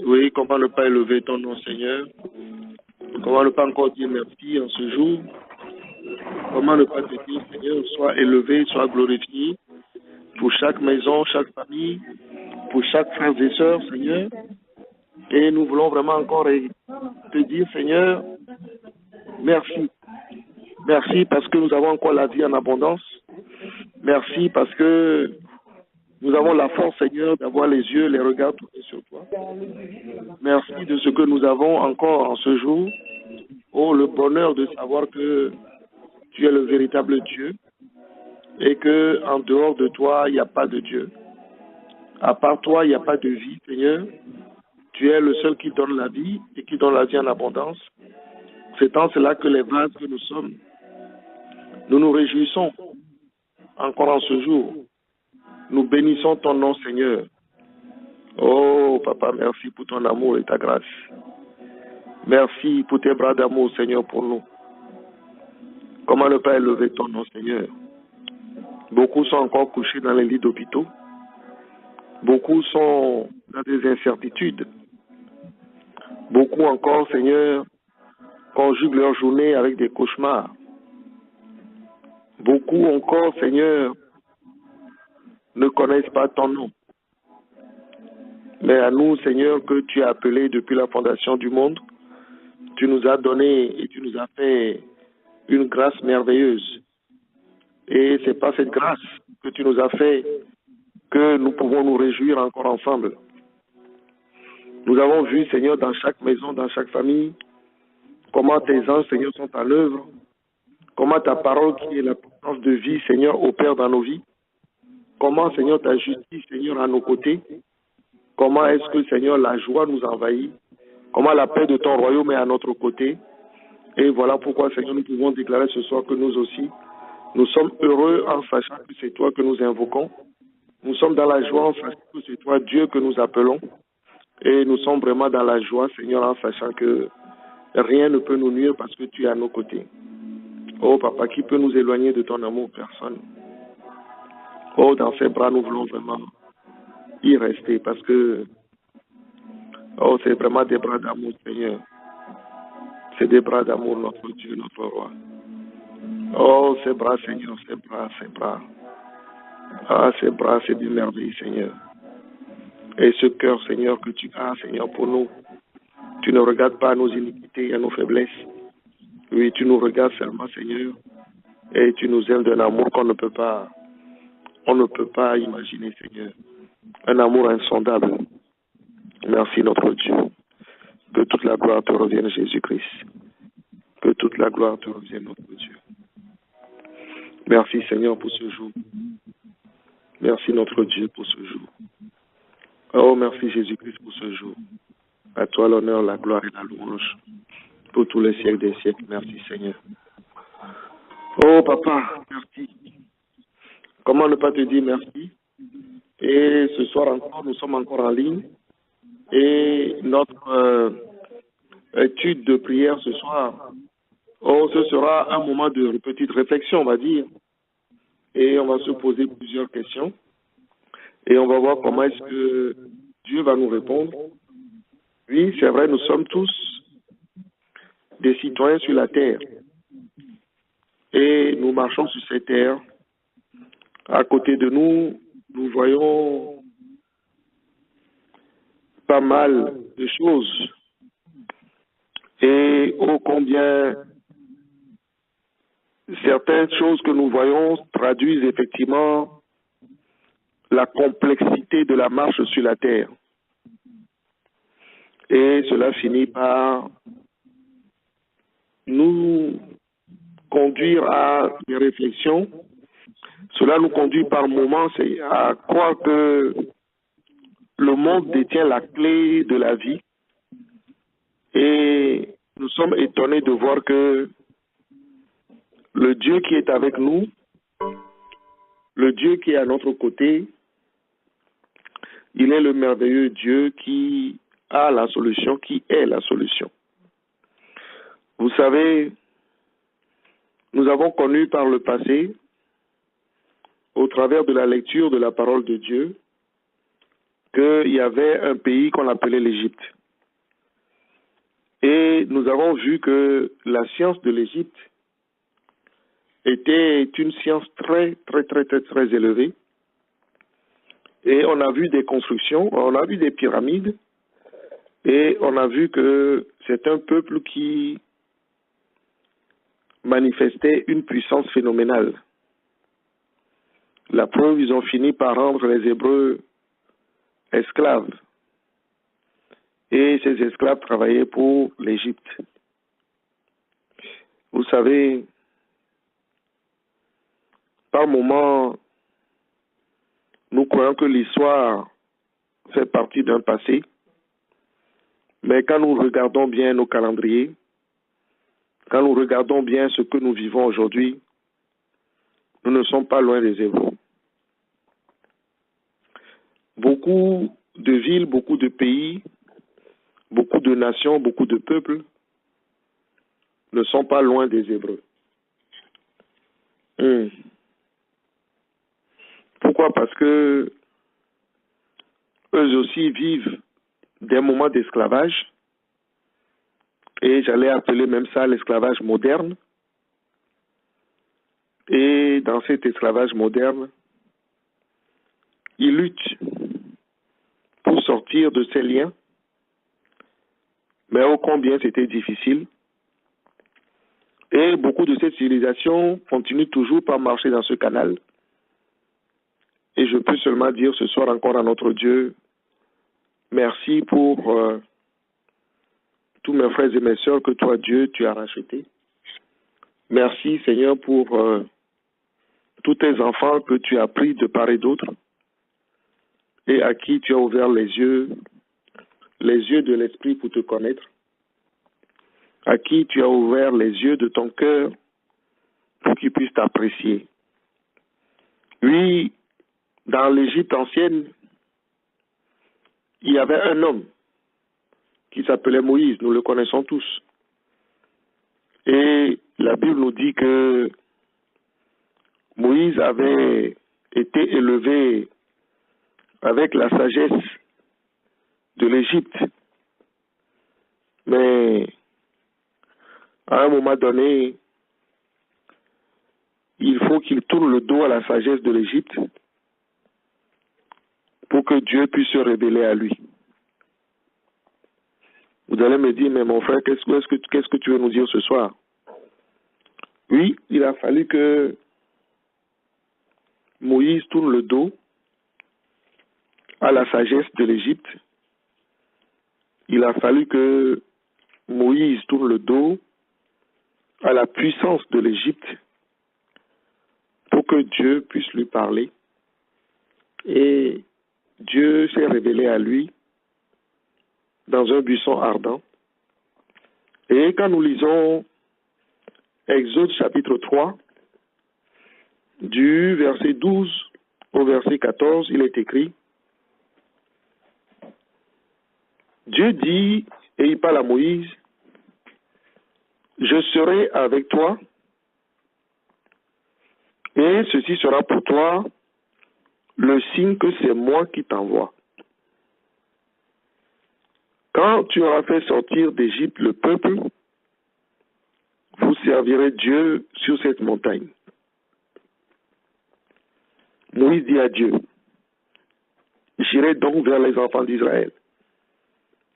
Oui, comment ne pas élever ton nom, Seigneur? Comment ne pas encore dire merci en ce jour? Comment ne pas te dire, Seigneur, sois élevé, sois glorifié pour chaque maison, chaque famille, pour chaque frère et sœur, Seigneur. Et nous voulons vraiment encore te dire, Seigneur, merci. Merci parce que nous avons encore la vie en abondance. Merci parce que nous avons la force, Seigneur, d'avoir les yeux, les regards tournés sur toi. Merci de ce que nous avons encore en ce jour. Oh, le bonheur de savoir que tu es le véritable Dieu et que en dehors de toi, il n'y a pas de Dieu. À part toi, il n'y a pas de vie, Seigneur. Tu es le seul qui donne la vie et qui donne la vie en abondance. C'est en cela que les vases que nous sommes, nous nous réjouissons encore en ce jour. Nous bénissons ton nom, Seigneur. Oh, Papa, merci pour ton amour et ta grâce. Merci pour tes bras d'amour, Seigneur, pour nous. Comment ne pas élever ton nom, Seigneur? Beaucoup sont encore couchés dans les lits d'hôpitaux. Beaucoup sont dans des incertitudes. Beaucoup encore, Seigneur, conjuguent leur journée avec des cauchemars. Beaucoup encore, Seigneur, ne connaissent pas ton nom. Mais à nous, Seigneur, que tu as appelés depuis la fondation du monde, tu nous as donné et tu nous as fait une grâce merveilleuse. Et c'est par cette grâce que tu nous as fait que nous pouvons nous réjouir encore ensemble. Nous avons vu, Seigneur, dans chaque maison, dans chaque famille, comment tes anges, Seigneur, sont à l'œuvre, comment ta parole qui est la puissance de vie, Seigneur, opère dans nos vies, comment, Seigneur, ta justice, Seigneur, à nos côtés, comment est-ce que, Seigneur, la joie nous envahit, comment la paix de ton royaume est à notre côté. Et voilà pourquoi, Seigneur, nous pouvons déclarer ce soir que nous aussi, nous sommes heureux en sachant que c'est toi que nous invoquons. Nous sommes dans la joie en sachant que c'est toi, Dieu, que nous appelons. Et nous sommes vraiment dans la joie, Seigneur, en sachant que rien ne peut nous nuire parce que tu es à nos côtés. Oh, Papa, qui peut nous éloigner de ton amour? Personne. Oh, dans ses bras, nous voulons vraiment y rester parce que, oh, c'est vraiment des bras d'amour, Seigneur. C'est des bras d'amour, notre Dieu, notre roi. Oh, ces bras, Seigneur, ces bras, ces bras. Ah, ces bras, c'est du merveille, Seigneur. Et ce cœur, Seigneur, que tu as, Seigneur, pour nous, tu ne regardes pas à nos iniquités et à nos faiblesses. Oui, tu nous regardes seulement, Seigneur, et tu nous aimes d'un amour on ne peut pas imaginer, Seigneur. Un amour insondable. Merci, notre Dieu. Que toute la gloire te revienne, Jésus-Christ. Que toute la gloire te revienne, notre Dieu. Merci, Seigneur, pour ce jour. Merci, notre Dieu, pour ce jour. Oh, merci, Jésus-Christ, pour ce jour. À toi l'honneur, la gloire et la louange. Pour tous les siècles des siècles. Merci, Seigneur. Oh, Papa, merci. Comment ne pas te dire merci? Et ce soir encore, nous sommes encore en ligne. Et notre étude de prière ce soir, oh, ce sera un moment de petite réflexion, on va dire. Et on va se poser plusieurs questions. Et on va voir comment est-ce que Dieu va nous répondre. Oui, c'est vrai, nous sommes tous des citoyens sur la terre. Et nous marchons sur cette terre. À côté de nous, nous voyons pas mal de choses. Et ô combien certaines choses que nous voyons traduisent effectivement la complexité de la marche sur la terre. Et cela finit par nous conduire à des réflexions. Cela nous conduit par moments à croire que le monde détient la clé de la vie. Et nous sommes étonnés de voir que le Dieu qui est avec nous, le Dieu qui est à notre côté, il est le merveilleux Dieu qui a la solution, qui est la solution. Vous savez, nous avons connu par le passé, au travers de la lecture de la parole de Dieu, qu'il y avait un pays qu'on appelait l'Égypte. Et nous avons vu que la science de l'Égypte était une science très élevée. Et on a vu des constructions, on a vu des pyramides, et on a vu que c'est un peuple qui manifestait une puissance phénoménale. La preuve, ils ont fini par rendre les Hébreux esclaves. Et ces esclaves travaillaient pour l'Égypte. Vous savez, par moments, nous croyons que l'histoire fait partie d'un passé, mais quand nous regardons bien nos calendriers, quand nous regardons bien ce que nous vivons aujourd'hui, nous ne sommes pas loin des Hébreux. Beaucoup de villes, beaucoup de pays, beaucoup de nations, beaucoup de peuples ne sont pas loin des Hébreux. Pourquoi? Parce que eux aussi vivent des moments d'esclavage, et j'allais appeler même ça l'esclavage moderne. Et dans cet esclavage moderne, ils luttent pour sortir de ces liens, mais ô combien c'était difficile. Et beaucoup de ces civilisations continuent toujours par marcher dans ce canal. Et je peux seulement dire ce soir encore à notre Dieu, merci pour tous mes frères et mes sœurs que toi, Dieu, tu as rachetés. Merci, Seigneur, pour tous tes enfants que tu as pris de part et d'autre et à qui tu as ouvert les yeux de l'esprit pour te connaître, à qui tu as ouvert les yeux de ton cœur pour qu'ils puissent t'apprécier. Oui, dans l'Égypte ancienne, il y avait un homme qui s'appelait Moïse, nous le connaissons tous. Et la Bible nous dit que Moïse avait été élevé avec la sagesse de l'Égypte. Mais à un moment donné, il faut qu'il tourne le dos à la sagesse de l'Égypte pour que Dieu puisse se révéler à lui. Vous allez me dire, mais mon frère, qu'est-ce que tu veux nous dire ce soir? Oui, il a fallu que Moïse tourne le dos à la sagesse de l'Égypte. Il a fallu que Moïse tourne le dos à la puissance de l'Égypte pour que Dieu puisse lui parler. Et Dieu s'est révélé à lui dans un buisson ardent. Et quand nous lisons Exode chapitre 3, du verset 12 au verset 14, il est écrit, Dieu dit, et il parle à Moïse, je serai avec toi, et ceci sera pour toi le signe que c'est moi qui t'envoie. Quand tu auras fait sortir d'Égypte le peuple, vous servirez Dieu sur cette montagne. Moïse dit à Dieu, j'irai donc vers les enfants d'Israël,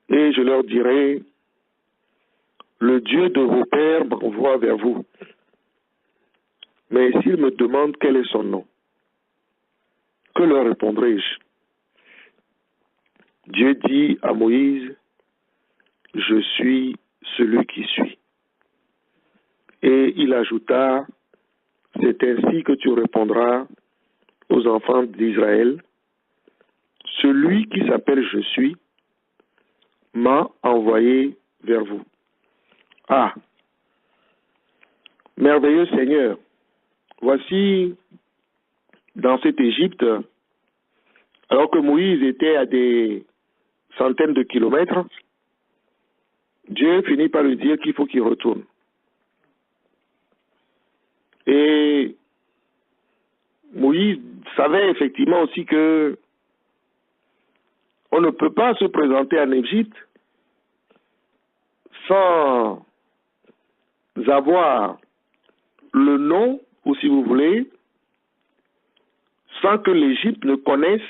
et je leur dirai, le Dieu de vos pères m'envoie vers vous. Mais s'ils me demandent quel est son nom, Que leur répondrai-je? Dieu dit à Moïse, je suis celui qui suis. Et il ajouta, c'est ainsi que tu répondras aux enfants d'Israël, celui qui s'appelle je suis m'a envoyé vers vous. Ah, merveilleux Seigneur, voici dans cette Égypte, alors que Moïse était à des centaines de kilomètres, Dieu finit par lui dire qu'il faut qu'il retourne. Et Moïse savait effectivement aussi que on ne peut pas se présenter en Égypte sans avoir le nom, ou si vous voulez, sans que l'Égypte ne connaisse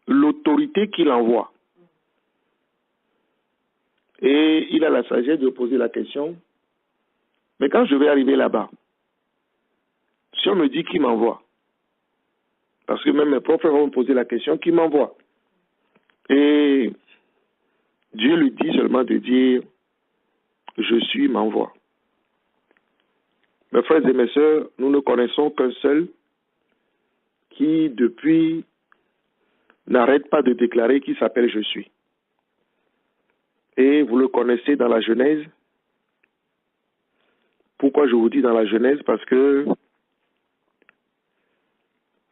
l'autorité qu'il envoie. Et il a la sagesse de poser la question, mais quand je vais arriver là-bas, si on me dit qui m'envoie, parce que même mes propres vont me poser la question, qui m'envoie? Et Dieu lui dit seulement de dire, je suis, m'envoie. Mes frères et mes sœurs, nous ne connaissons qu'un seul qui, depuis, n'arrête pas de déclarer qu'il s'appelle je suis. Et vous le connaissez dans la Genèse. Pourquoi je vous dis dans la Genèse? Parce que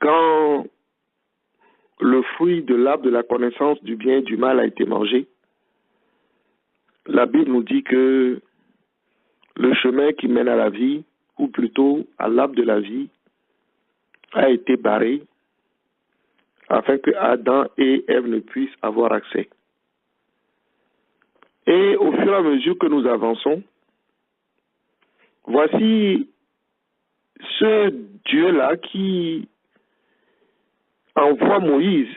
quand le fruit de l'arbre de la connaissance du bien et du mal a été mangé, la Bible nous dit que le chemin qui mène à la vie, ou plutôt à l'arbre de la vie, a été barré afin que Adam et Ève ne puissent avoir accès. Et au fur et à mesure que nous avançons, voici ce Dieu-là qui envoie Moïse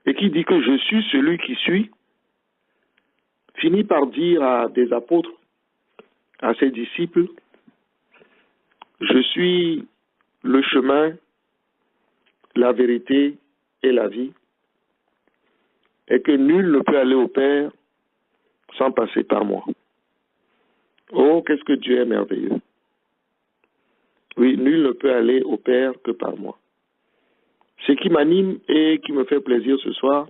et qui dit que je suis celui qui suis, finit par dire à des apôtres, à ses disciples, je suis le chemin, la vérité et la vie, et que nul ne peut aller au Père sans passer par moi. Oh, qu'est-ce que Dieu est merveilleux. Oui, nul ne peut aller au Père que par moi. Ce qui m'anime et qui me fait plaisir ce soir,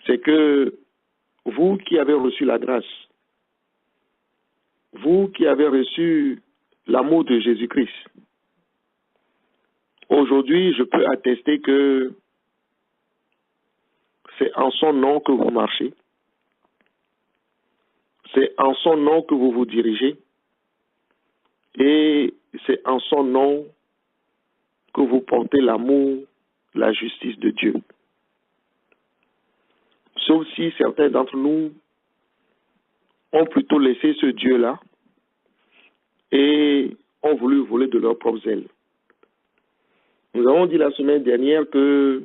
c'est que vous qui avez reçu la grâce, vous qui avez reçu l'amour de Jésus-Christ, aujourd'hui, je peux attester que c'est en son nom que vous marchez, c'est en son nom que vous vous dirigez, et c'est en son nom que vous portez l'amour, la justice de Dieu. Sauf si certains d'entre nous ont plutôt laissé ce Dieu-là et ont voulu voler de leurs propres ailes. Nous avons dit la semaine dernière que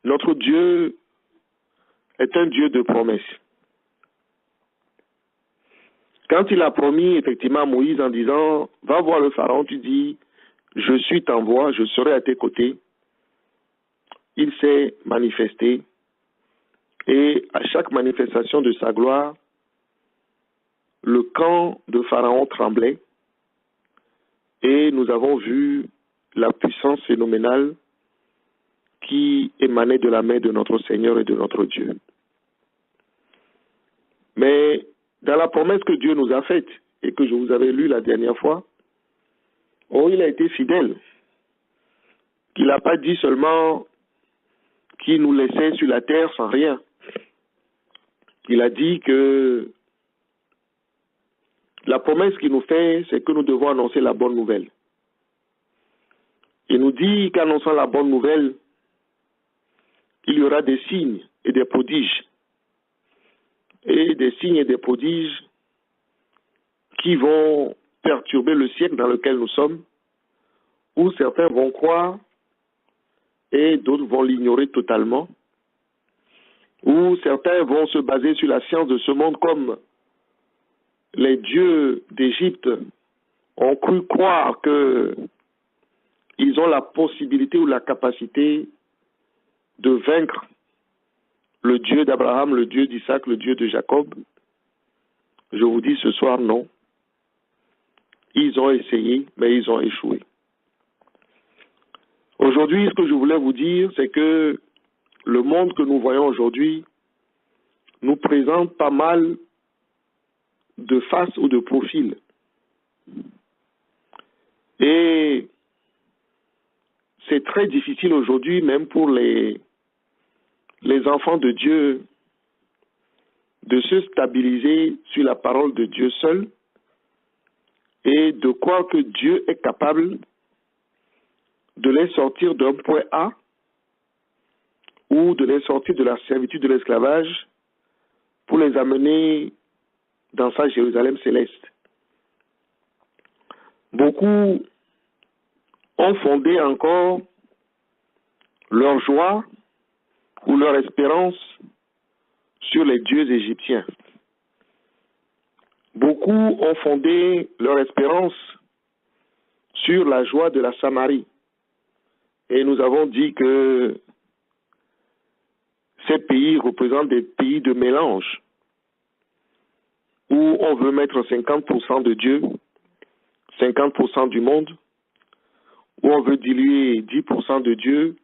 notre Dieu est un Dieu de promesses. Quand il a promis effectivement à Moïse en disant « Va voir le Pharaon », tu dis « Je suis ta voix, je serai à tes côtés », il s'est manifesté et à chaque manifestation de sa gloire, le camp de Pharaon tremblait et nous avons vu la puissance phénoménale qui émanait de la main de notre Seigneur et de notre Dieu. Mais dans la promesse que Dieu nous a faite et que je vous avais lue la dernière fois, oh, il a été fidèle. Il n'a pas dit seulement qu'il nous laissait sur la terre sans rien. Il a dit que la promesse qu'il nous fait, c'est que nous devons annoncer la bonne nouvelle. Il nous dit qu'annonçant la bonne nouvelle, il y aura des signes et des prodiges. Et des signes et des prodiges qui vont perturber le siècle dans lequel nous sommes, où certains vont croire et d'autres vont l'ignorer totalement, où certains vont se baser sur la science de ce monde comme les dieux d'Égypte ont cru croire que ils ont la possibilité ou la capacité de vaincre le Dieu d'Abraham, le Dieu d'Isaac, le Dieu de Jacob? Je vous dis ce soir, non. Ils ont essayé, mais ils ont échoué. Aujourd'hui, ce que je voulais vous dire, c'est que le monde que nous voyons aujourd'hui nous présente pas mal de faces ou de profils. Et c'est très difficile aujourd'hui, même pour les enfants de Dieu, de se stabiliser sur la parole de Dieu seul et de croire que Dieu est capable de les sortir d'un point A ou de les sortir de la servitude de l'esclavage pour les amener dans sa Jérusalem céleste. Beaucoup ont fondé encore leur joie ou leur espérance sur les dieux égyptiens. Beaucoup ont fondé leur espérance sur la joie de la Samarie. Et nous avons dit que ces pays représentent des pays de mélange, où on veut mettre 50% de Dieu, 50% du monde, où on veut diluer 10% de Dieu,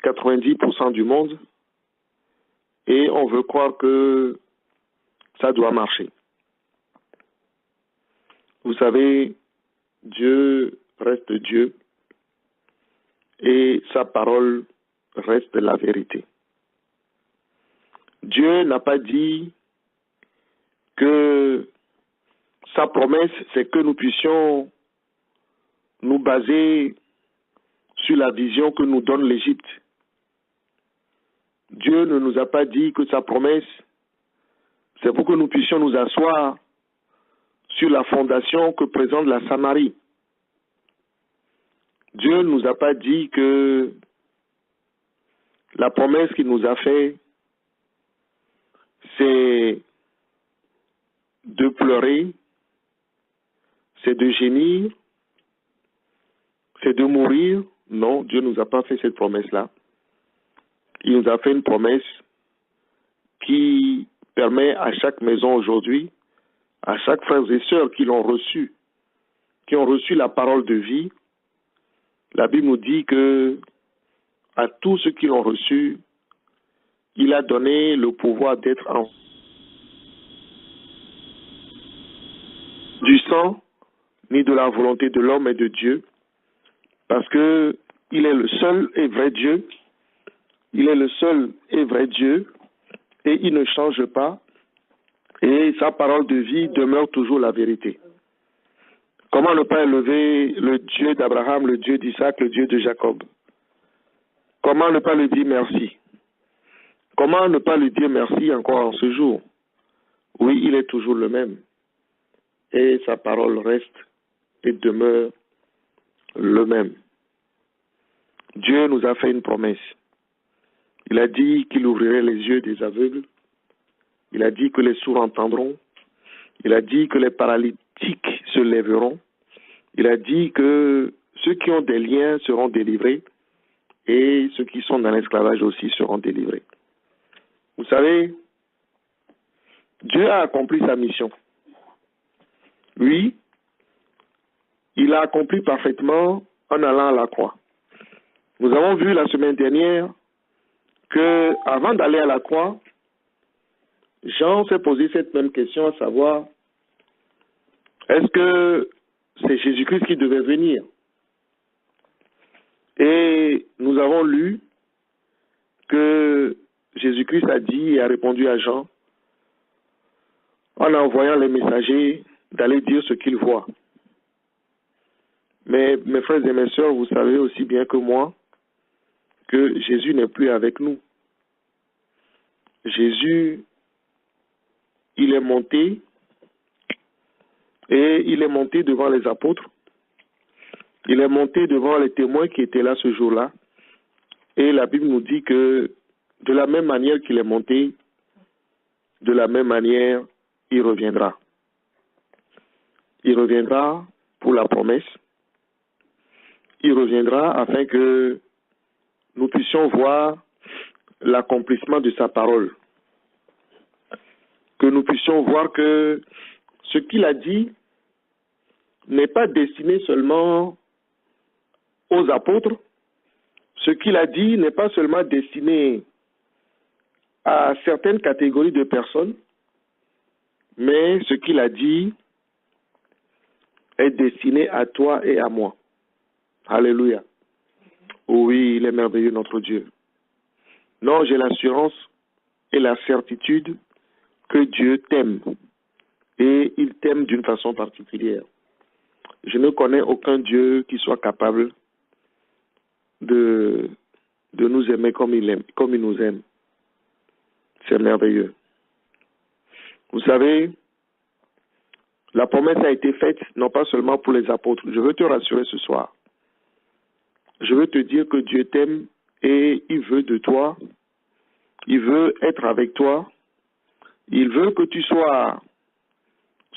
90% du monde, et on veut croire que ça doit marcher. Vous savez, Dieu reste Dieu et sa parole reste la vérité. Dieu n'a pas dit que sa promesse, c'est que nous puissions nous baser sur la vision que nous donne l'Égypte. Dieu ne nous a pas dit que sa promesse, c'est pour que nous puissions nous asseoir sur la fondation que présente la Samarie. Dieu ne nous a pas dit que la promesse qu'il nous a faite, c'est de pleurer, c'est de gémir, c'est de mourir. Non, Dieu ne nous a pas fait cette promesse-là. Il nous a fait une promesse qui permet à chaque maison aujourd'hui, à chaque frère et sœur qui l'ont reçu, qui ont reçu la parole de vie. La Bible nous dit que à tous ceux qui l'ont reçu, il a donné le pouvoir d'être en du sang, ni de la volonté de l'homme et de Dieu, parce que il est le seul et vrai Dieu. Il est le seul et vrai Dieu, et il ne change pas, et sa parole de vie demeure toujours la vérité. Comment ne pas élever le Dieu d'Abraham, le Dieu d'Isaac, le Dieu de Jacob? Comment ne pas lui dire merci? Comment ne pas lui dire merci encore en ce jour? Oui, il est toujours le même. Et sa parole reste et demeure le même. Dieu nous a fait une promesse. Il a dit qu'il ouvrirait les yeux des aveugles. Il a dit que les sourds entendront. Il a dit que les paralytiques se lèveront. Il a dit que ceux qui ont des liens seront délivrés et ceux qui sont dans l'esclavage aussi seront délivrés. Vous savez, Dieu a accompli sa mission. Oui, il a accompli parfaitement en allant à la croix. Nous avons vu la semaine dernière que avant d'aller à la croix, Jean s'est posé cette même question, à savoir, est-ce que c'est Jésus-Christ qui devait venir? Et nous avons lu que Jésus-Christ a dit et a répondu à Jean en envoyant les messagers d'aller dire ce qu'ils voient. Mais mes frères et mes sœurs, vous savez aussi bien que moi que Jésus n'est plus avec nous. Jésus, il est monté et il est monté devant les apôtres. Il est monté devant les témoins qui étaient là ce jour-là. Et la Bible nous dit que de la même manière qu'il est monté, de la même manière, il reviendra. Il reviendra pour la promesse. il reviendra afin que nous puissions voir l'accomplissement de sa parole. Que nous puissions voir que ce qu'il a dit n'est pas destiné seulement aux apôtres. Ce qu'il a dit n'est pas seulement destiné à certaines catégories de personnes, mais ce qu'il a dit est destiné à toi et à moi. Alléluia. Oui, il est merveilleux notre Dieu. Non, j'ai l'assurance et la certitude que Dieu t'aime. Et il t'aime d'une façon particulière. Je ne connais aucun Dieu qui soit capable de nous aimer comme il nous aime. C'est merveilleux. Vous savez, la promesse a été faite non pas seulement pour les apôtres. Je veux te rassurer ce soir. Je veux te dire que Dieu t'aime et il veut de toi. Il veut être avec toi. Il veut que tu sois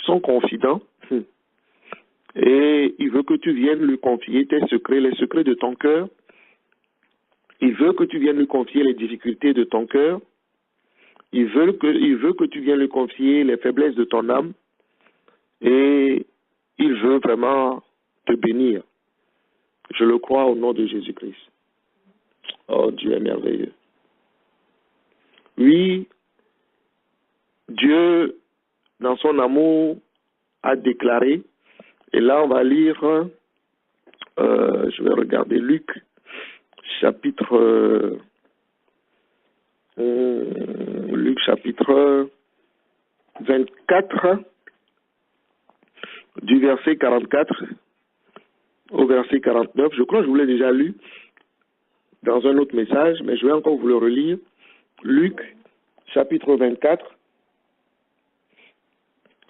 son confident. Et il veut que tu viennes lui confier tes secrets, les secrets de ton cœur. Il veut que tu viennes lui confier les difficultés de ton cœur. Il veut que tu viennes lui confier les faiblesses de ton âme. Et il veut vraiment te bénir. Je le crois au nom de Jésus-Christ. Oh, Dieu est merveilleux. Oui, Dieu, dans son amour, a déclaré, et là on va lire, je vais regarder Luc, chapitre 24, du verset 44 au verset 49. Je crois que je vous l'ai déjà lu dans un autre message, mais je vais encore vous le relire. Luc, chapitre 24,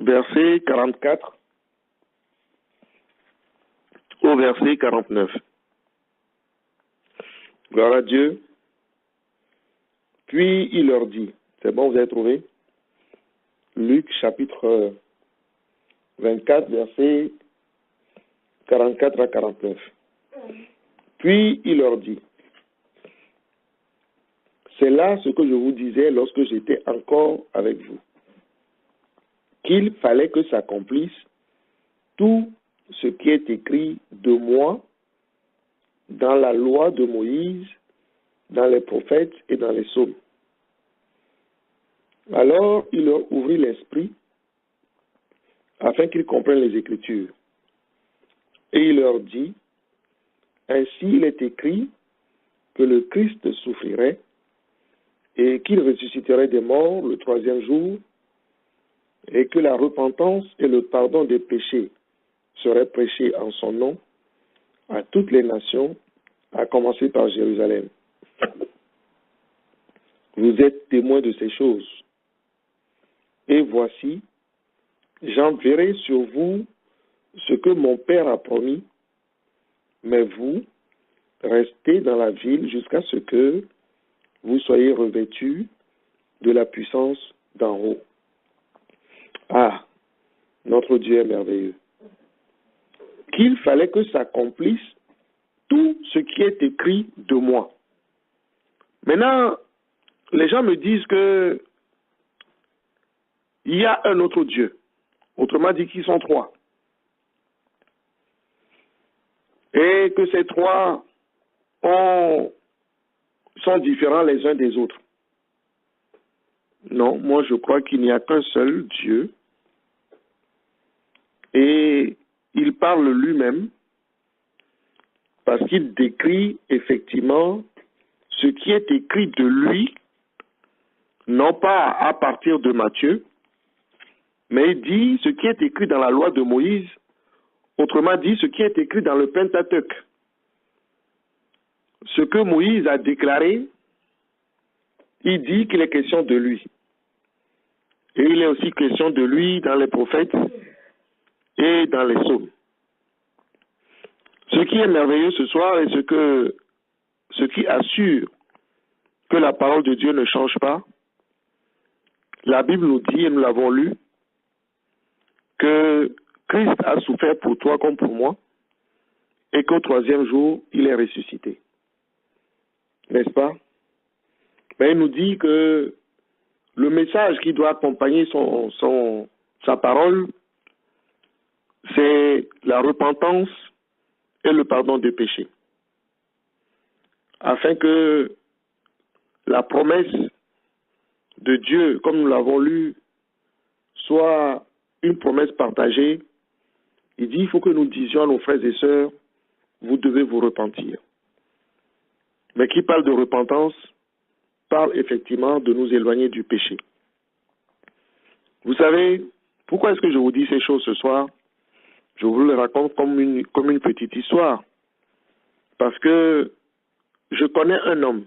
verset 44 au verset 49. Gloire à Dieu. Puis il leur dit, c'est bon, vous avez trouvé? Luc, chapitre 24, verset 44 à 49. Puis il leur dit, c'est là ce que je vous disais lorsque j'étais encore avec vous, qu'il fallait que s'accomplisse tout ce qui est écrit de moi dans la loi de Moïse, dans les prophètes et dans les psaumes. Alors il leur ouvrit l'esprit afin qu'ils comprennent les Écritures. Et il leur dit, ainsi il est écrit que le Christ souffrirait et qu'il ressusciterait des morts le troisième jour, et que la repentance et le pardon des péchés seraient prêchés en son nom à toutes les nations, à commencer par Jérusalem. Vous êtes témoins de ces choses. Et voici, j'enverrai sur vous ce que mon Père a promis, mais vous, restez dans la ville jusqu'à ce que vous soyez revêtus de la puissance d'en haut. Ah, notre Dieu est merveilleux. Qu'il fallait que s'accomplisse tout ce qui est écrit de moi. Maintenant, les gens me disent que il y a un autre Dieu. Autrement dit qu'ils sont trois. Et que ces trois sont différents les uns des autres. Non, moi je crois qu'il n'y a qu'un seul Dieu. Et il parle lui-même parce qu'il décrit effectivement ce qui est écrit de lui, non pas à partir de Matthieu, mais il dit ce qui est écrit dans la loi de Moïse, autrement dit ce qui est écrit dans le Pentateuque. Ce que Moïse a déclaré, il dit qu'il est question de lui. Et il est aussi question de lui dans les prophètes et dans les psaumes. Ce qui est merveilleux ce soir et ce qui assure que la parole de Dieu ne change pas, la Bible nous dit, et nous l'avons lu, que Christ a souffert pour toi comme pour moi, et qu'au troisième jour, il est ressuscité. N'est-ce pas? Mais il nous dit que le message qui doit accompagner sa parole, c'est la repentance et le pardon des péchés. Afin que la promesse de Dieu, comme nous l'avons lu, soit une promesse partagée. Il dit, il faut que nous disions à nos frères et sœurs, vous devez vous repentir. Mais qui parle de repentance, parle effectivement de nous éloigner du péché. Vous savez, pourquoi est-ce que je vous dis ces choses ce soir? Je vous le raconte comme une petite histoire. Parce que je connais un homme.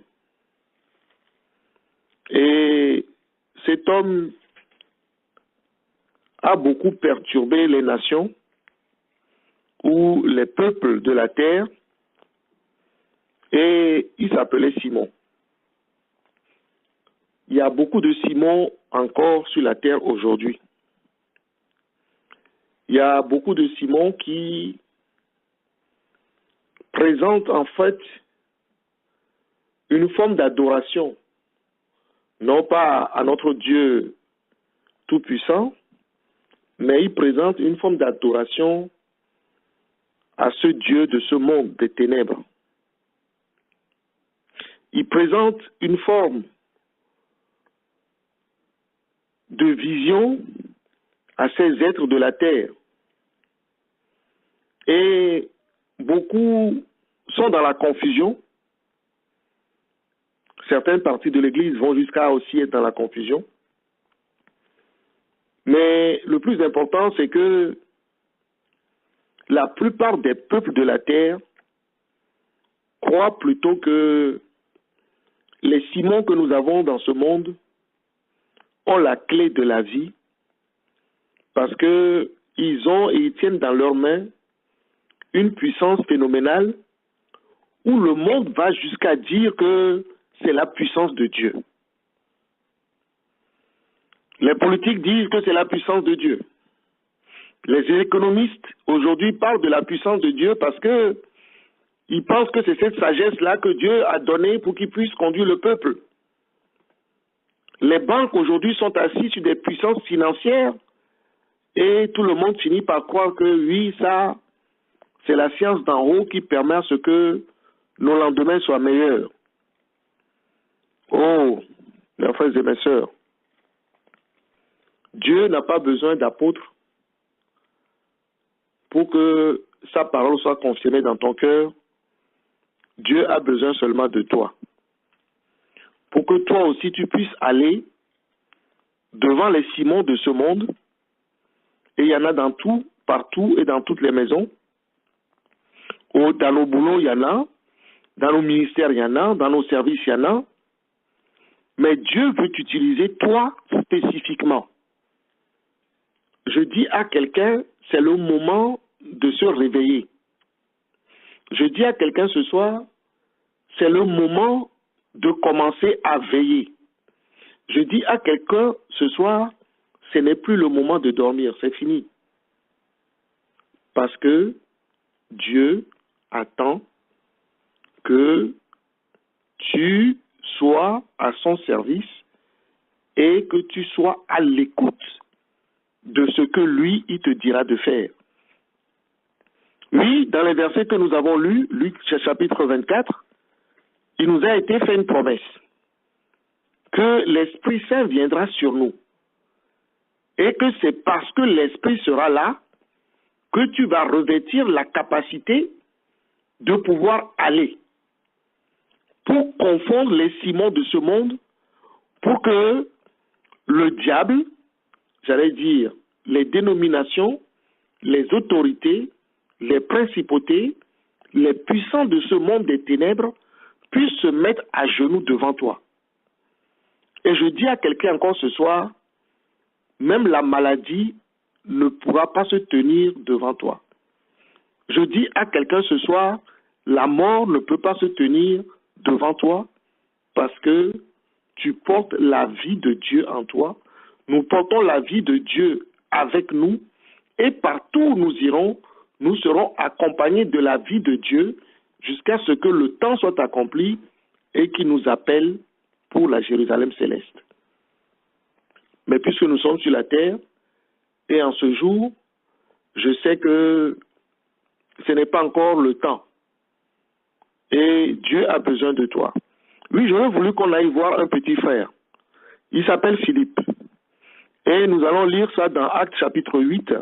Et cet homme a beaucoup perturbé les nations ou les peuples de la terre, et il s'appelait Simon. Il y a beaucoup de Simon encore sur la terre aujourd'hui. Il y a beaucoup de Simon qui présentent en fait une forme d'adoration, non pas à notre Dieu tout-puissant, mais ils présentent une forme d'adoration à ce Dieu de ce monde des ténèbres. Ils présentent une forme de vision à ces êtres de la terre. Et beaucoup sont dans la confusion. Certaines parties de l'Église vont jusqu'à aussi être dans la confusion. Mais le plus important, c'est que la plupart des peuples de la terre croient plutôt que les Simons que nous avons dans ce monde ont la clé de la vie parce qu'ils ont et ils tiennent dans leurs mains une puissance phénoménale où le monde va jusqu'à dire que c'est la puissance de Dieu. Les politiques disent que c'est la puissance de Dieu. Les économistes aujourd'hui parlent de la puissance de Dieu parce que ils pensent que c'est cette sagesse-là que Dieu a donnée pour qu'ils puissent conduire le peuple. Les banques aujourd'hui sont assises sur des puissances financières et tout le monde finit par croire que oui, ça, c'est la science d'en haut qui permet à ce que nos lendemains soient meilleurs. Oh, mes frères et mes sœurs, Dieu n'a pas besoin d'apôtres pour que sa parole soit confirmée dans ton cœur. Dieu a besoin seulement de toi. Pour que toi aussi tu puisses aller devant les Simons de ce monde, et il y en a dans tout, partout et dans toutes les maisons. Dans nos boulots, il y en a. Dans nos ministères, il y en a. Dans nos services, il y en a. Mais Dieu veut t'utiliser toi spécifiquement. Je dis à quelqu'un, c'est le moment de se réveiller. Je dis à quelqu'un ce soir, c'est le moment de commencer à veiller. Je dis à quelqu'un ce soir, ce n'est plus le moment de dormir, c'est fini. Parce que Dieu attend que tu sois à son service et que tu sois à l'écoute de ce que lui, il te dira de faire. Oui, dans les versets que nous avons lus, Luc chapitre 24, il nous a été fait une promesse que l'Esprit Saint viendra sur nous et que c'est parce que l'Esprit sera là que tu vas revêtir la capacité de pouvoir aller pour confondre les Simons de ce monde, pour que le diable, j'allais dire, les dénominations, les autorités, les principautés, les puissants de ce monde des ténèbres puissent se mettre à genoux devant toi. Et je dis à quelqu'un encore ce soir, même la maladie ne pourra pas se tenir devant toi. Je dis à quelqu'un ce soir, la mort ne peut pas se tenir devant toi parce que tu portes la vie de Dieu en toi. Nous portons la vie de Dieu avec nous et partout où nous irons, nous serons accompagnés de la vie de Dieu jusqu'à ce que le temps soit accompli et qu'il nous appelle pour la Jérusalem céleste. Mais puisque nous sommes sur la terre, et en ce jour, je sais que ce n'est pas encore le temps. Et Dieu a besoin de toi. Oui, j'aurais voulu qu'on aille voir un petit frère. Il s'appelle Philippe. Et nous allons lire ça dans Actes chapitre 8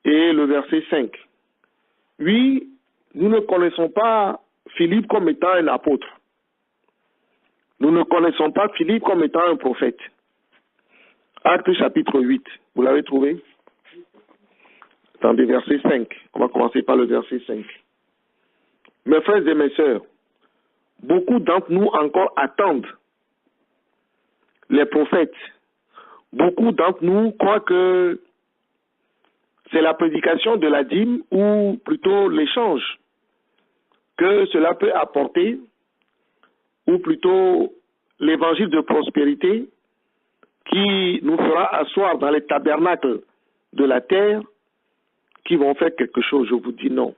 et le verset 5. Oui, nous ne connaissons pas Philippe comme étant un apôtre. Nous ne connaissons pas Philippe comme étant un prophète. Actes chapitre 8. Vous l'avez trouvé? Attendez, verset 5. On va commencer par le verset 5. Mes frères et mes sœurs, beaucoup d'entre nous encore attendent les prophètes. Beaucoup d'entre nous croient que c'est la prédication de la dîme ou plutôt l'échange que cela peut apporter, ou plutôt l'évangile de prospérité qui nous fera asseoir dans les tabernacles de la terre qui vont faire quelque chose. Je vous dis non.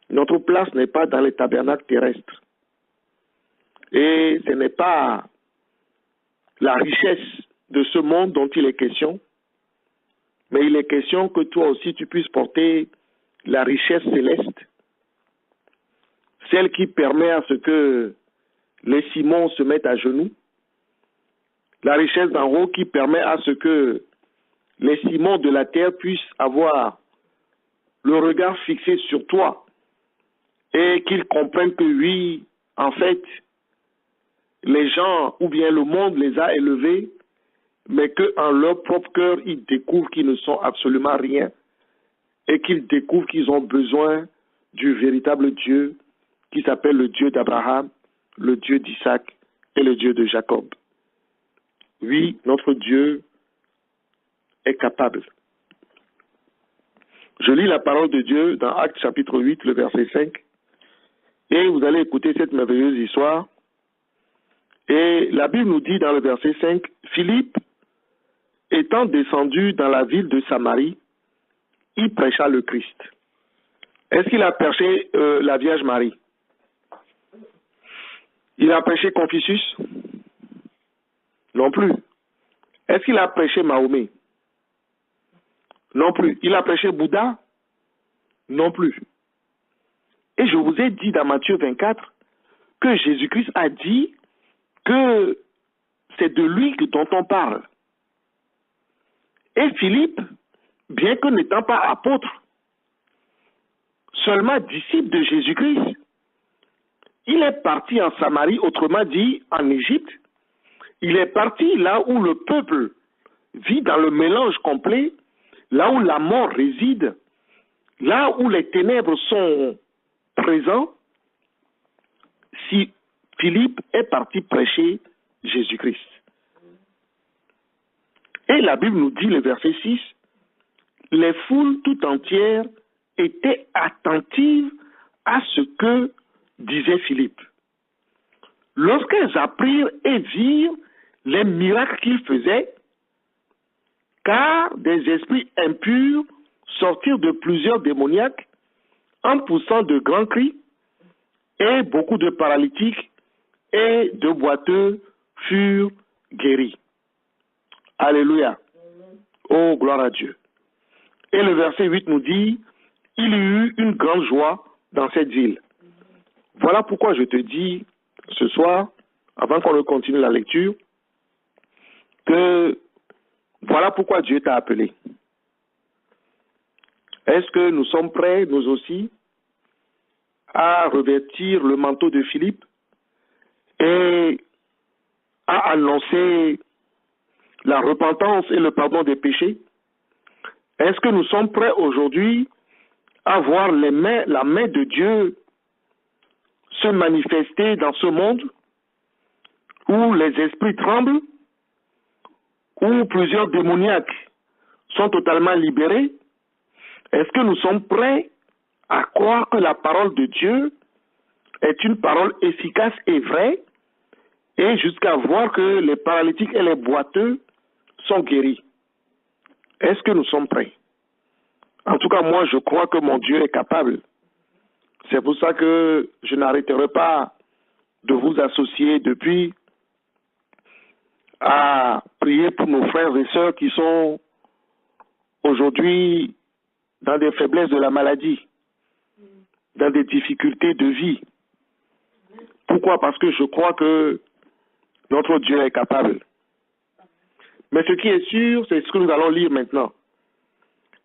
Notre place n'est pas dans les tabernacles terrestres. Et ce n'est pas la richesse de ce monde dont il est question, mais il est question que toi aussi tu puisses porter la richesse céleste, celle qui permet à ce que les Simons se mettent à genoux, la richesse d'en haut qui permet à ce que les Simons de la terre puissent avoir le regard fixé sur toi et qu'ils comprennent que oui, en fait, les gens ou bien le monde les a élevés, mais qu'en leur propre cœur, ils découvrent qu'ils ne sont absolument rien et qu'ils découvrent qu'ils ont besoin du véritable Dieu qui s'appelle le Dieu d'Abraham, le Dieu d'Isaac et le Dieu de Jacob. Oui, notre Dieu est capable. Je lis la parole de Dieu dans Actes chapitre 8, le verset 5, et vous allez écouter cette merveilleuse histoire. Et la Bible nous dit dans le verset 5, Philippe, étant descendu dans la ville de Samarie, il prêcha le Christ. Est-ce qu'il a prêché la Vierge Marie? Il a prêché Confucius? Non plus. Est-ce qu'il a prêché Mahomet? Non plus. Il a prêché Bouddha? Non plus. Et je vous ai dit dans Matthieu 24 que Jésus-Christ a dit que c'est de lui dont on parle. Et Philippe, bien que n'étant pas apôtre, seulement disciple de Jésus-Christ, il est parti en Samarie, autrement dit en Égypte. Il est parti là où le peuple vit dans le mélange complet, là où la mort réside, là où les ténèbres sont présents. Si Philippe est parti prêcher Jésus-Christ. Et la Bible nous dit, le verset 6, les foules tout entières étaient attentives à ce que disait Philippe. Lorsqu'elles apprirent et virent les miracles qu'il faisait, car des esprits impurs sortirent de plusieurs démoniaques en poussant de grands cris, et beaucoup de paralytiques et de boiteux furent guéris. Alléluia. Oh, gloire à Dieu. Et le verset 8 nous dit, il y eut une grande joie dans cette ville. Voilà pourquoi je te dis ce soir, avant qu'on ne continue la lecture, que voilà pourquoi Dieu t'a appelé. Est-ce que nous sommes prêts, nous aussi, à revêtir le manteau de Philippe et à annoncer la repentance et le pardon des péchés? Est-ce que nous sommes prêts aujourd'hui à voir la main de Dieu se manifester dans ce monde où les esprits tremblent, où plusieurs démoniaques sont totalement libérés? Est-ce que nous sommes prêts à croire que la parole de Dieu est une parole efficace et vraie, et jusqu'à voir que les paralytiques et les boiteux sont guéris? Est-ce que nous sommes prêts? En tout cas, moi, je crois que mon Dieu est capable. C'est pour ça que je n'arrêterai pas de vous associer depuis à prier pour nos frères et sœurs qui sont aujourd'hui dans des faiblesses de la maladie, dans des difficultés de vie. Pourquoi? Parce que je crois que notre Dieu est capable. Mais ce qui est sûr, c'est ce que nous allons lire maintenant.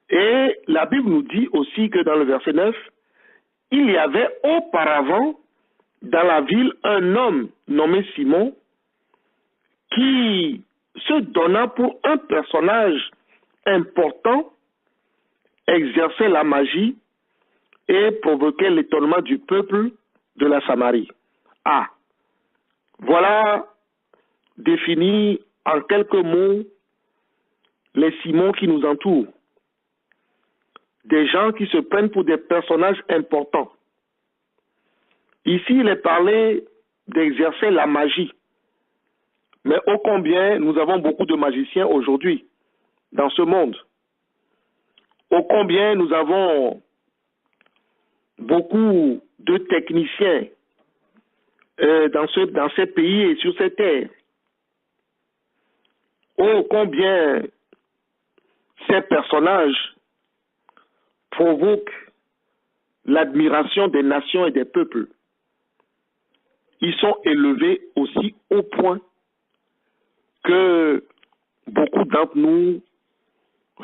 Et la Bible nous dit aussi que dans le verset 9, il y avait auparavant dans la ville un homme nommé Simon qui se donna pour un personnage important, exerçait la magie et provoquait l'étonnement du peuple de la Samarie. Ah, voilà défini en quelques mots les Simons qui nous entourent. Des gens qui se prennent pour des personnages importants. Ici, il est parlé d'exercer la magie. Mais ô combien nous avons beaucoup de magiciens aujourd'hui dans ce monde. Ô combien nous avons beaucoup de techniciens dans ces pays et sur ces terres. Ô combien ces personnages provoquent l'admiration des nations et des peuples. Ils sont élevés aussi au point que beaucoup d'entre nous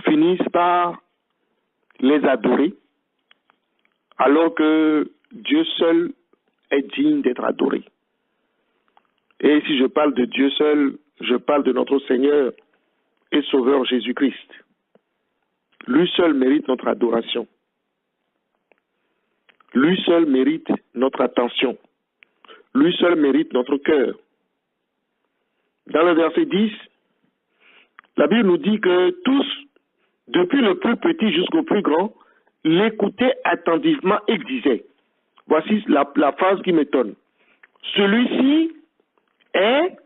finissent par les adorer, alors que Dieu seul est digne d'être adoré. Et si je parle de Dieu seul, je parle de notre Seigneur et Sauveur Jésus-Christ. Lui seul mérite notre adoration. Lui seul mérite notre attention. Lui seul mérite notre cœur. Dans le verset 10, la Bible nous dit que tous, depuis le plus petit jusqu'au plus grand, l'écoutaient attentivement et disaient, voici la phrase qui m'étonne, celui-ci est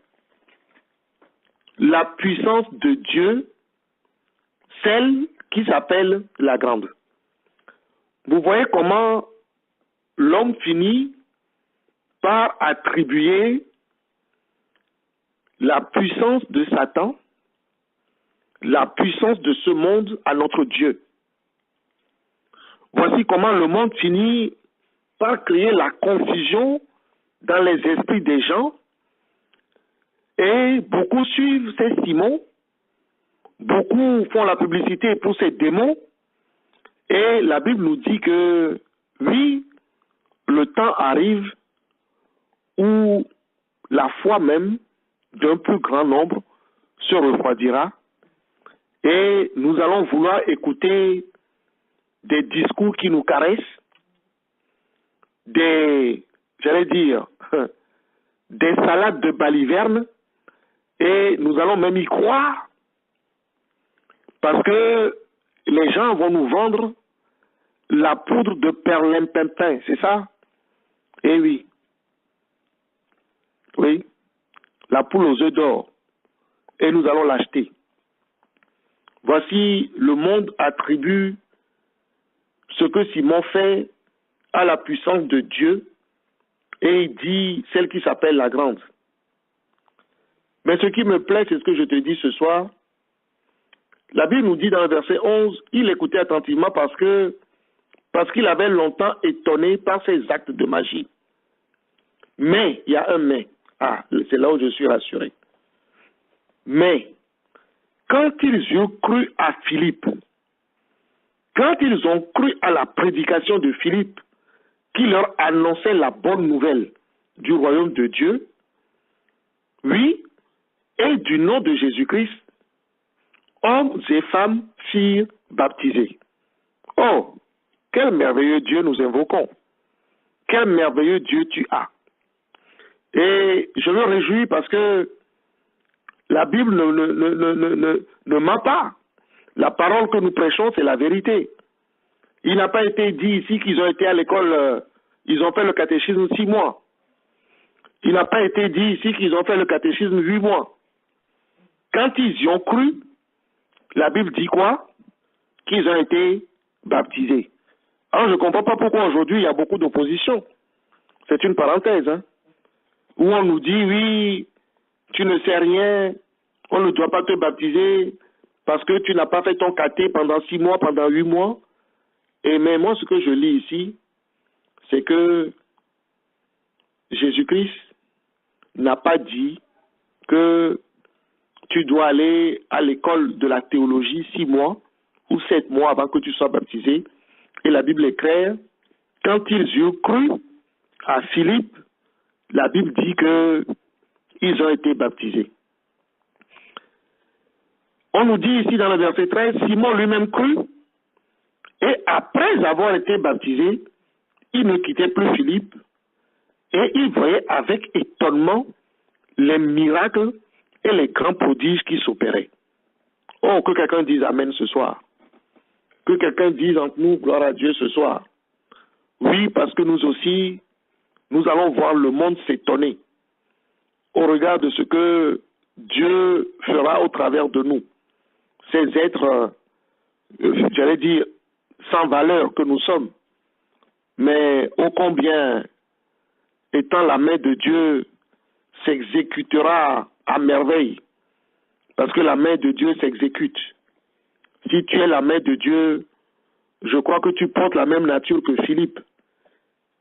la puissance de Dieu, celle qui s'appelle la grande. Vous voyez comment l'homme finit par attribuer la puissance de Satan, la puissance de ce monde à notre Dieu. Voici comment le monde finit par créer la confusion dans les esprits des gens et beaucoup suivent ces Simons, beaucoup font la publicité pour ces démons et la Bible nous dit que oui, le temps arrive où la foi même d'un plus grand nombre se refroidira et nous allons vouloir écouter des discours qui nous caressent, des salades de balivernes et nous allons même y croire parce que les gens vont nous vendre la poudre de perlimpinpin, c'est ça? Eh oui. Oui. La poule aux œufs d'or. Et nous allons l'acheter. Voici, le monde attribue ce que Simon fait à la puissance de Dieu et il dit celle qui s'appelle la grande. Mais ce qui me plaît, c'est ce que je te dis ce soir. La Bible nous dit dans le verset 11, il écoutait attentivement parce qu'il avait longtemps étonné par ses actes de magie. Mais, il y a un mais. Ah, c'est là où je suis rassuré. Mais, quand ils eurent cru à Philippe, quand ils ont cru à la prédication de Philippe, qui leur annonçait la bonne nouvelle du royaume de Dieu, oui, et du nom de Jésus-Christ, hommes et femmes firent baptiser. Oh, quel merveilleux Dieu nous invoquons. Quel merveilleux Dieu tu as. Et je me réjouis parce que la Bible ne ment pas. La parole que nous prêchons, c'est la vérité. Il n'a pas été dit ici qu'ils ont été à l'école, ils ont fait le catéchisme 6 mois. Il n'a pas été dit ici qu'ils ont fait le catéchisme 8 mois. Quand ils y ont cru, la Bible dit quoi? Qu'ils ont été baptisés. Alors je ne comprends pas pourquoi aujourd'hui il y a beaucoup d'opposition. C'est une parenthèse, hein, où on nous dit, oui, tu ne sais rien, on ne doit pas te baptiser parce que tu n'as pas fait ton caté pendant 6 mois, pendant 8 mois. Et mais moi, ce que je lis ici, c'est que Jésus-Christ n'a pas dit que tu dois aller à l'école de la théologie 6 mois ou 7 mois avant que tu sois baptisé. Et la Bible est claire, quand ils eurent cru à Philippe, la Bible dit qu'ils ont été baptisés. On nous dit ici dans le verset 13, Simon lui-même crut, et après avoir été baptisé, il ne quittait plus Philippe, et il voyait avec étonnement les miracles et les grands prodiges qui s'opéraient. Oh, que quelqu'un dise Amen ce soir. Que quelqu'un dise entre nous, gloire à Dieu ce soir. Oui, parce que nous aussi, nous allons voir le monde s'étonner au regard de ce que Dieu fera au travers de nous. Ces êtres, j'allais dire, sans valeur que nous sommes. Mais ô combien, étant la main de Dieu, s'exécutera à merveille. Parce que la main de Dieu s'exécute. Si tu es la main de Dieu, je crois que tu portes la même nature que Philippe.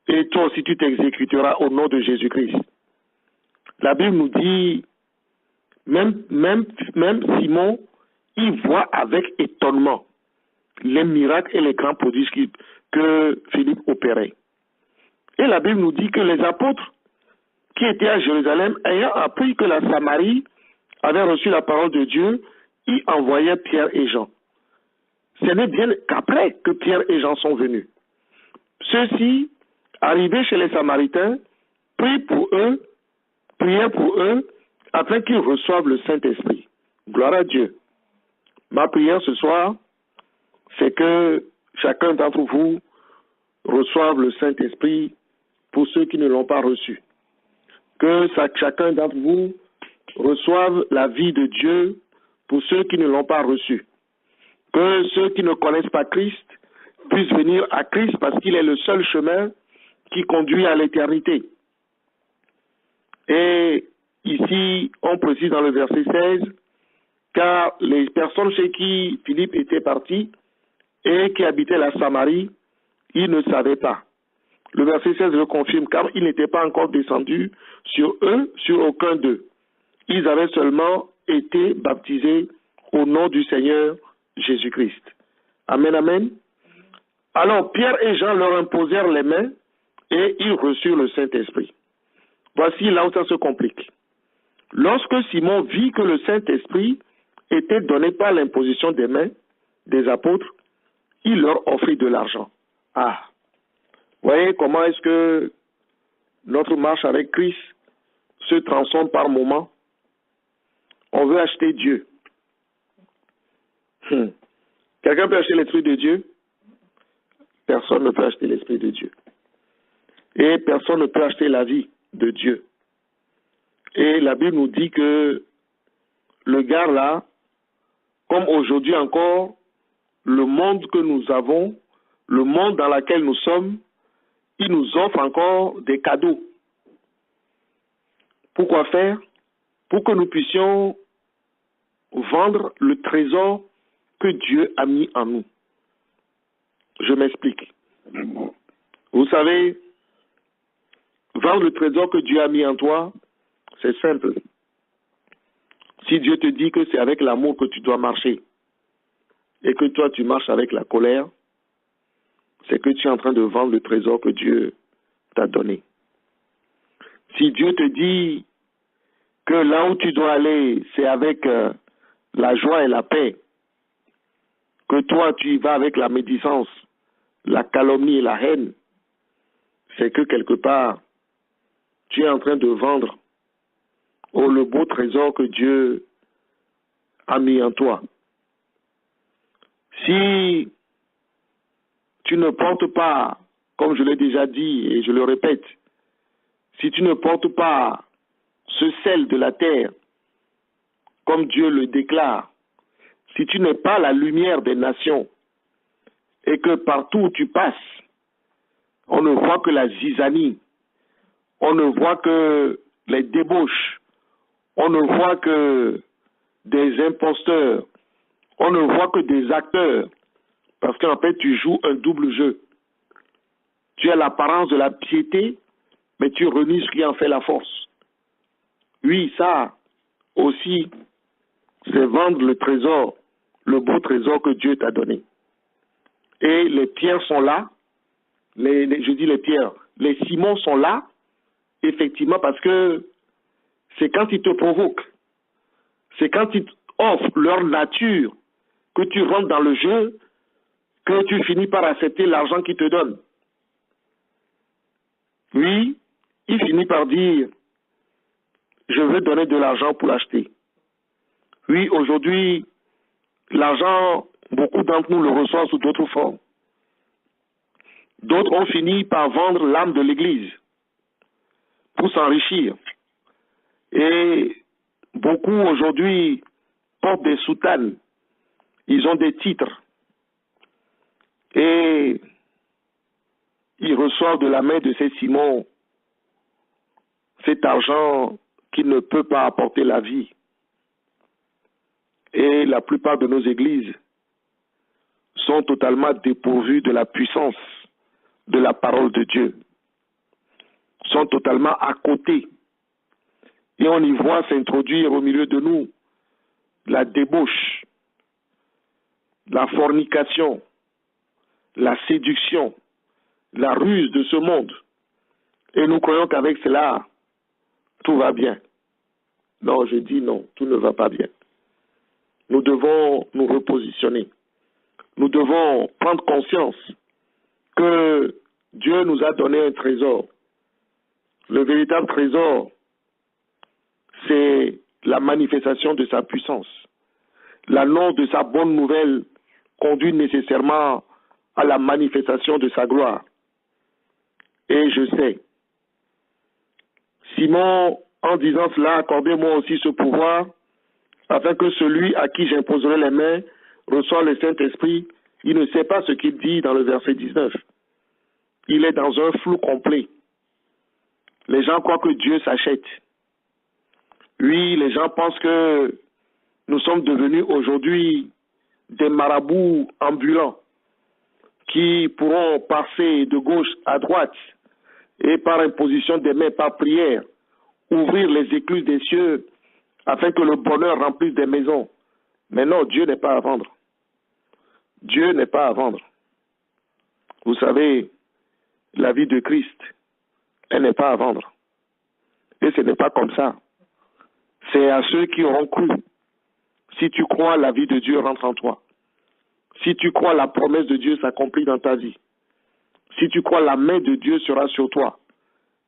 Et toi aussi tu t'exécuteras au nom de Jésus-Christ. La Bible nous dit, même Simon, il voit avec étonnement les miracles et les grands prodiges que Philippe opérait. Et la Bible nous dit que les apôtres qui étaient à Jérusalem, ayant appris que la Samarie avait reçu la parole de Dieu, y envoyaient Pierre et Jean. Ce n'est bien qu'après que Pierre et Jean sont venus. Ceux-ci, arrivés chez les Samaritains, prièrent pour eux, afin qu'ils reçoivent le Saint-Esprit. Gloire à Dieu. Ma prière ce soir, c'est que chacun d'entre vous reçoive le Saint-Esprit pour ceux qui ne l'ont pas reçu. Que chacun d'entre vous reçoive la vie de Dieu pour ceux qui ne l'ont pas reçu. Que ceux qui ne connaissent pas Christ puissent venir à Christ parce qu'il est le seul chemin qui conduit à l'éternité. Et ici, on précise dans le verset 16, car les personnes chez qui Philippe était parti et qui habitaient la Samarie, ils ne savaient pas. Le verset 16 le confirme, car il n'était pas encore descendu sur eux, sur aucun d'eux. Ils avaient seulement été baptisés au nom du Seigneur Jésus-Christ. Amen, amen. Alors Pierre et Jean leur imposèrent les mains et ils reçurent le Saint-Esprit. Voici là où ça se complique. Lorsque Simon vit que le Saint-Esprit était donné par l'imposition des mains des apôtres, il leur offrit de l'argent. Ah, voyez comment est-ce que notre marche avec Christ se transforme par moments. On veut acheter Dieu. Quelqu'un peut acheter l'Esprit de Dieu? Personne ne peut acheter l'Esprit de Dieu. Et personne ne peut acheter la vie de Dieu. Et la Bible nous dit que le gars là, comme aujourd'hui encore, le monde que nous avons, le monde dans lequel nous sommes, il nous offre encore des cadeaux. Pourquoi faire? Pour que nous puissions vendre le trésor que Dieu a mis en nous. Je m'explique. Vous savez, vendre le trésor que Dieu a mis en toi, c'est simple. Si Dieu te dit que c'est avec l'amour que tu dois marcher et que toi tu marches avec la colère, c'est que tu es en train de vendre le trésor que Dieu t'a donné. Si Dieu te dit que là où tu dois aller, c'est avec la joie et la paix, que toi tu y vas avec la médisance, la calomnie et la haine, c'est que quelque part, tu es en train de vendre le beau trésor que Dieu a mis en toi. Si tu ne portes pas, comme je l'ai déjà dit et je le répète, si tu ne portes pas ce sel de la terre, comme Dieu le déclare, si tu n'es pas la lumière des nations et que partout où tu passes, on ne voit que la zizanie, on ne voit que les débauches, on ne voit que des imposteurs, on ne voit que des acteurs, parce qu'en fait tu joues un double jeu. Tu as l'apparence de la piété, mais tu renies ce qui en fait la force. Oui, ça aussi, c'est vendre le trésor, le beau trésor que Dieu t'a donné. Et les pierres sont là, je dis les pierres, les ciments sont là, effectivement, parce que c'est quand ils te provoquent, c'est quand ils offrent leur nature que tu rentres dans le jeu, que tu finis par accepter l'argent qu'ils te donnent. Oui, il finit par dire, je veux donner de l'argent pour l'acheter. Oui, aujourd'hui, l'argent, beaucoup d'entre nous le reçoivent sous d'autres formes. D'autres ont fini par vendre l'âme de l'Église pour s'enrichir. Et beaucoup aujourd'hui portent des soutanes. Ils ont des titres. Et ils reçoivent de la main de ces Simons cet argent qui ne peut pas apporter la vie. Et la plupart de nos églises sont totalement dépourvues de la puissance de la parole de Dieu, sont totalement à côté. Et on y voit s'introduire au milieu de nous la débauche, la fornication, la séduction, la ruse de ce monde. Et nous croyons qu'avec cela, tout va bien. Non, je dis non, tout ne va pas bien. Nous devons nous repositionner. Nous devons prendre conscience que Dieu nous a donné un trésor. Le véritable trésor, c'est la manifestation de sa puissance. L'annonce de sa bonne nouvelle conduit nécessairement à la manifestation de sa gloire. Et je sais, Simon, en disant cela, accordez-moi aussi ce pouvoir, afin que celui à qui j'imposerai les mains reçoive le Saint-Esprit. Il ne sait pas ce qu'il dit dans le verset 19. Il est dans un flou complet. Les gens croient que Dieu s'achète. Oui, les gens pensent que nous sommes devenus aujourd'hui des marabouts ambulants qui pourront passer de gauche à droite et par imposition des mains, par prière, ouvrir les écluses des cieux afin que le bonheur remplisse des maisons. Mais non, Dieu n'est pas à vendre. Dieu n'est pas à vendre. Vous savez, la vie de Christ, elle n'est pas à vendre. Et ce n'est pas comme ça. C'est à ceux qui auront cru. Si tu crois, la vie de Dieu rentre en toi. Si tu crois, la promesse de Dieu s'accomplit dans ta vie. Si tu crois, la main de Dieu sera sur toi.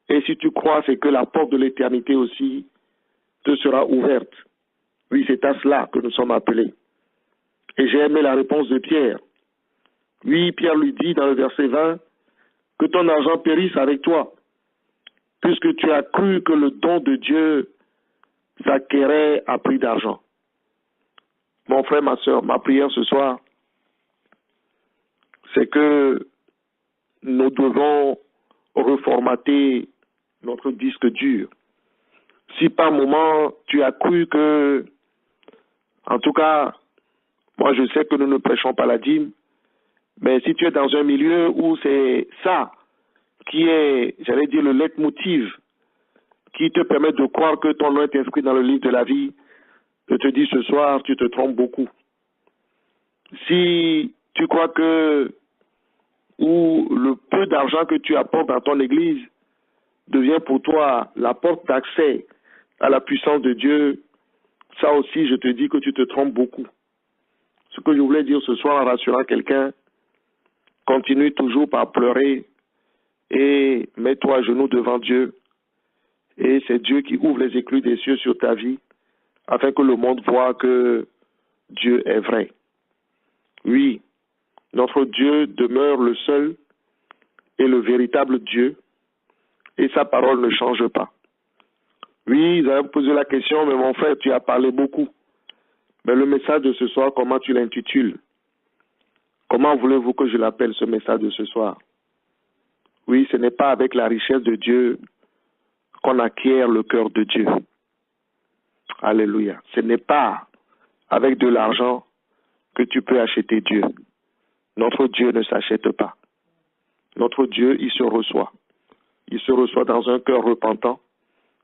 Et si tu crois, c'est que la porte de l'éternité aussi te sera ouverte. Oui, c'est à cela que nous sommes appelés. Et j'ai aimé la réponse de Pierre. Oui, Pierre lui dit dans le verset 20, que ton argent périsse avec toi, puisque tu as cru que le don de Dieu s'acquérait à prix d'argent. Mon frère, ma soeur, ma prière ce soir, c'est que nous devons reformater notre disque dur. Si par moment tu as cru que, en tout cas, moi je sais que nous ne prêchons pas la dîme, mais si tu es dans un milieu où c'est ça qui est, j'allais dire, le leitmotiv qui te permet de croire que ton nom est inscrit dans le livre de la vie, je te dis ce soir, tu te trompes beaucoup. Si tu crois que ou le peu d'argent que tu apportes dans ton église devient pour toi la porte d'accès à la puissance de Dieu, ça aussi, je te dis que tu te trompes beaucoup. Ce que je voulais dire ce soir en rassurant quelqu'un, continue toujours par pleurer et mets-toi à genoux devant Dieu. Et c'est Dieu qui ouvre les écluses des cieux sur ta vie afin que le monde voit que Dieu est vrai. Oui, notre Dieu demeure le seul et le véritable Dieu et sa parole ne change pas. Oui, ils avaient posé la question, mais mon frère, tu as parlé beaucoup. Mais le message de ce soir, comment tu l'intitules? Comment voulez-vous que je l'appelle, ce message de ce soir? Oui, ce n'est pas avec la richesse de Dieu qu'on acquiert le cœur de Dieu. Alléluia. Ce n'est pas avec de l'argent que tu peux acheter Dieu. Notre Dieu ne s'achète pas. Notre Dieu, il se reçoit. Il se reçoit dans un cœur repentant.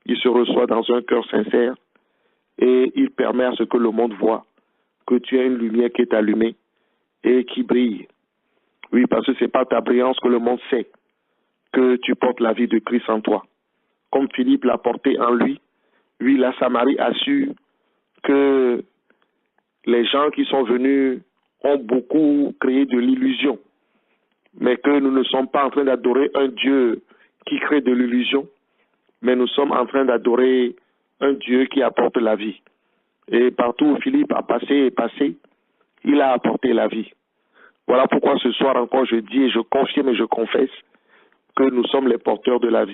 Il se reçoit dans un cœur sincère. Et il permet à ce que le monde voit que tu as une lumière qui est allumée et qui brille. Oui, parce que ce n'est pas ta brillance que le monde sait que tu portes la vie de Christ en toi. Comme Philippe l'a porté en lui, oui, la Samarie a su que les gens qui sont venus ont beaucoup créé de l'illusion, mais que nous ne sommes pas en train d'adorer un Dieu qui crée de l'illusion, mais nous sommes en train d'adorer un Dieu qui apporte la vie. Et partout où Philippe a passé et passé, il a apporté la vie. Voilà pourquoi ce soir encore je dis et je confirme et je confesse que nous sommes les porteurs de la vie.